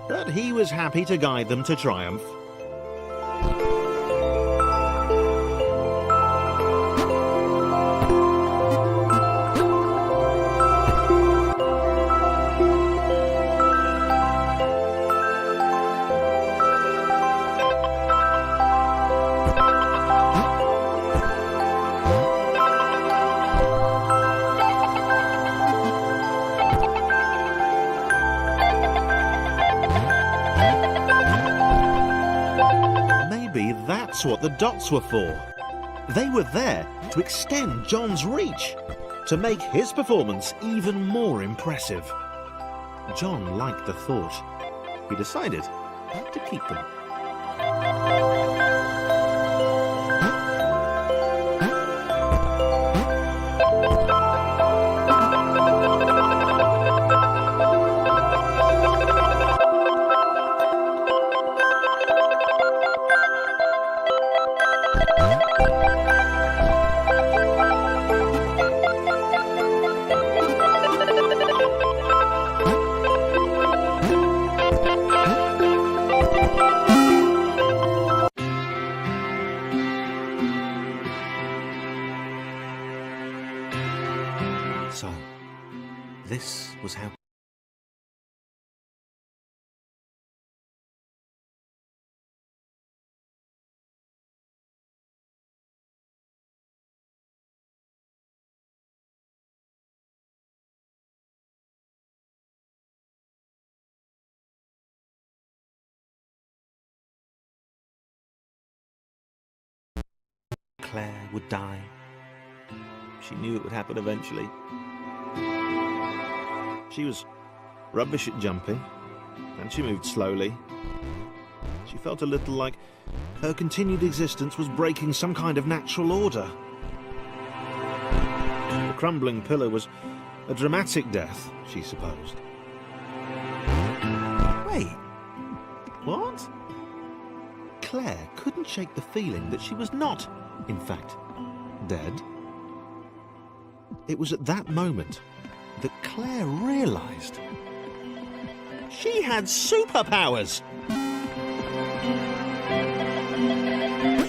but he was happy to guide them to triumph. Maybe that's what the dots were for. They were there to extend John's reach, to make his performance even more impressive. John liked the thought. He decided to keep them. So, this was how Claire would die. She knew it would happen eventually. She was rubbish at jumping, and she moved slowly. She felt a little like her continued existence was breaking some kind of natural order. The crumbling pillar was a dramatic death, she supposed. Wait, what? Claire couldn't shake the feeling that she was not, in fact, dead. It was at that moment that Claire realised she had superpowers.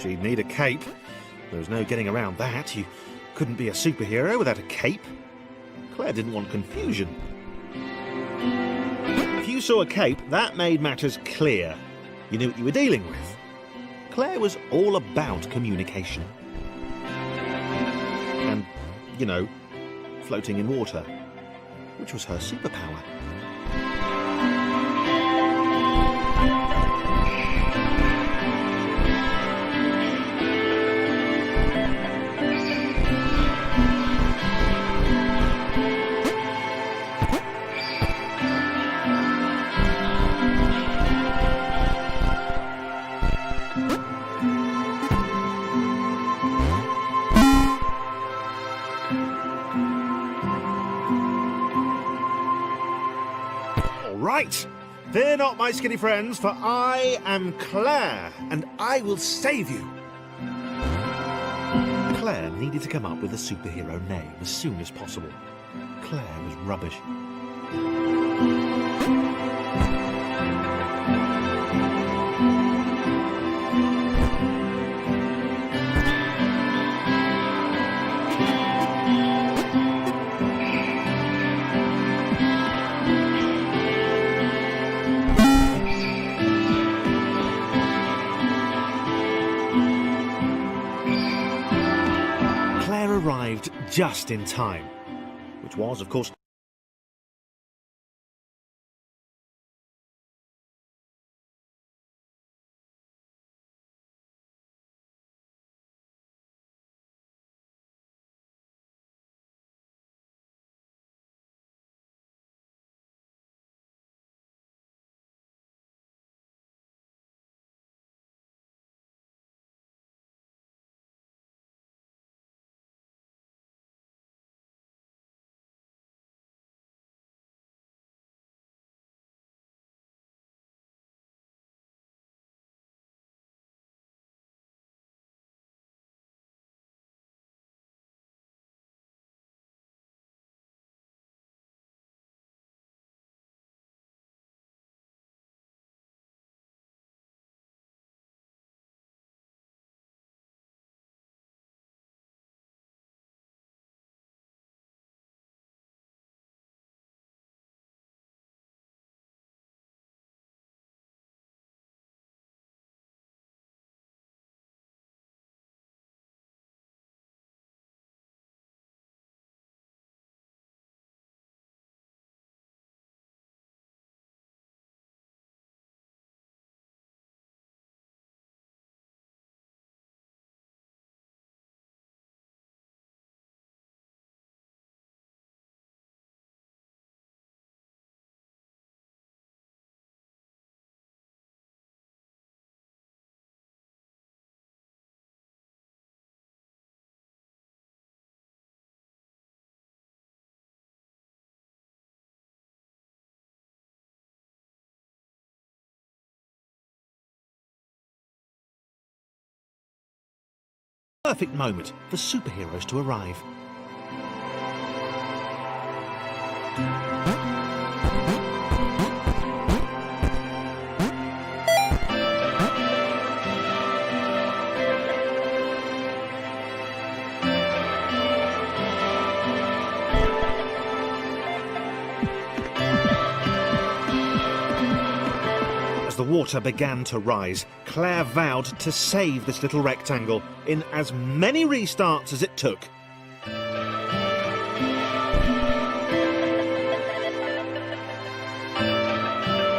She'd need a cape. There was no getting around that. You couldn't be a superhero without a cape. Claire didn't want confusion. If you saw a cape, that made matters clear. You knew what you were dealing with. Claire was all about communication. And, you know, floating in water, which was her superpower. Right, fear not, my skinny friends, for I am Claire, and I will save you. Claire needed to come up with a superhero name as soon as possible. Claire was rubbish. Claire arrived just in time, which was, of course, Perfect moment for superheroes to arrive. As the water began to rise, Claire vowed to save this little rectangle in as many restarts as it took.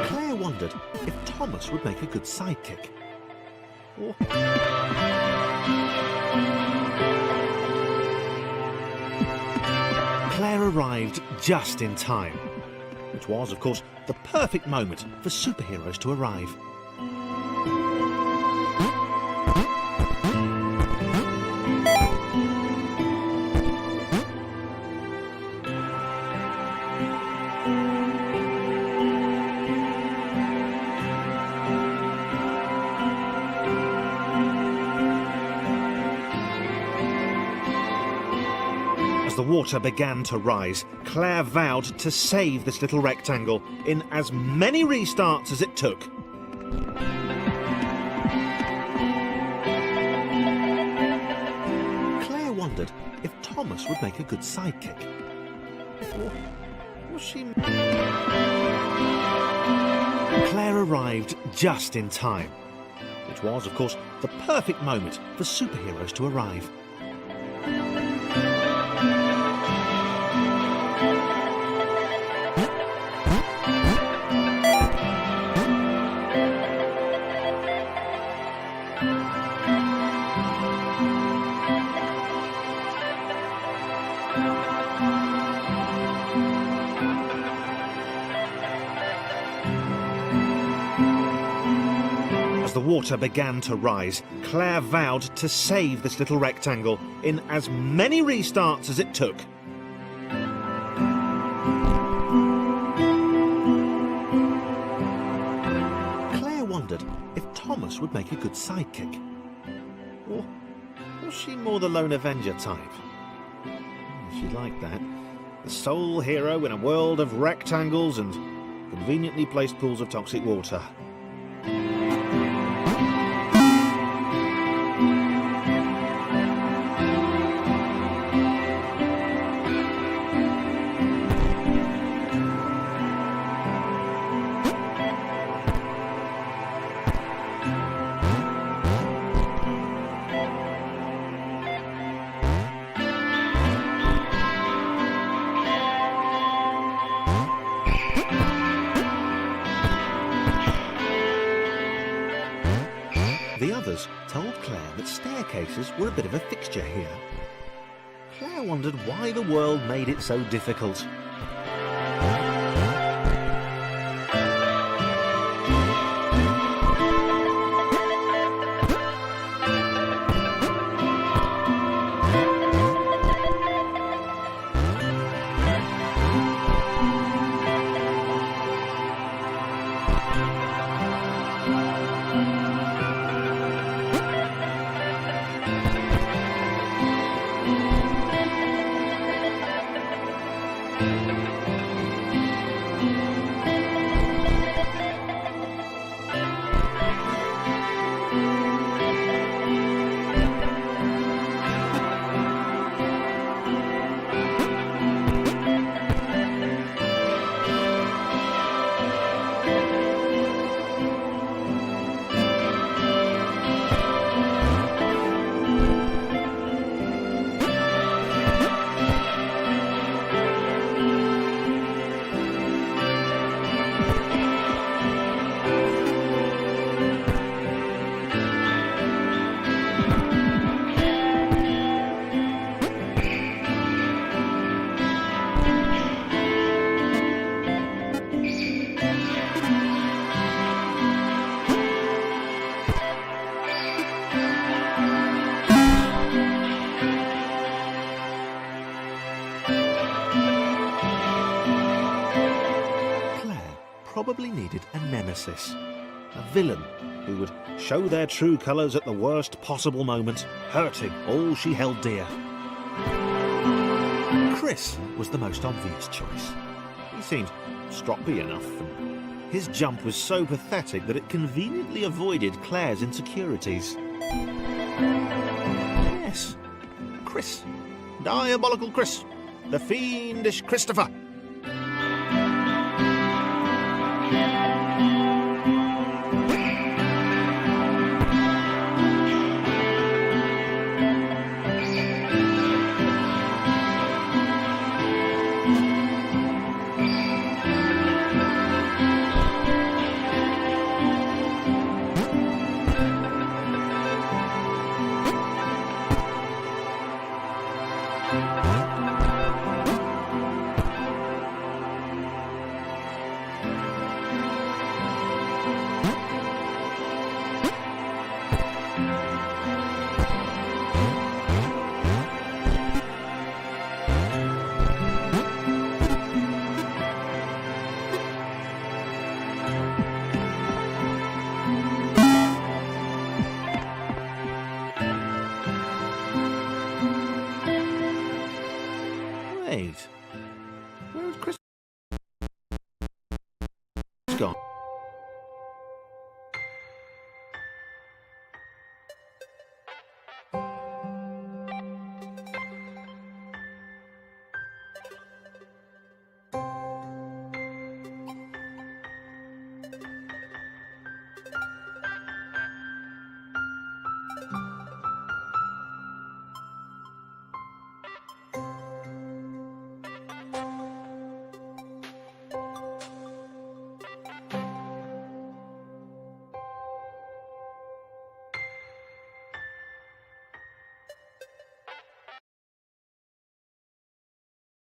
Claire wondered if Thomas would make a good sidekick. Or... Claire arrived just in time, which was, of course, the perfect moment for superheroes to arrive. As the water began to rise, Claire vowed to save this little rectangle in as many restarts as it took. Claire wondered if Thomas would make a good sidekick. Or was she... Claire arrived just in time, which was, of course, the perfect moment for superheroes to arrive. As the water began to rise, Claire vowed to save this little rectangle in as many restarts as it took. Claire wondered if Thomas would make a good sidekick. Or was she more the lone Avenger type? She liked that. The sole hero in a world of rectangles and conveniently placed pools of toxic water. The others told Claire that staircases were a bit of a fixture here. Claire wondered why the world made it so difficult. Probably needed a nemesis, a villain who would show their true colours at the worst possible moment, hurting all she held dear. Chris was the most obvious choice. He seemed stroppy enough, and his jump was so pathetic that it conveniently avoided Claire's insecurities. Yes, Chris. Diabolical Chris. The fiendish Christopher.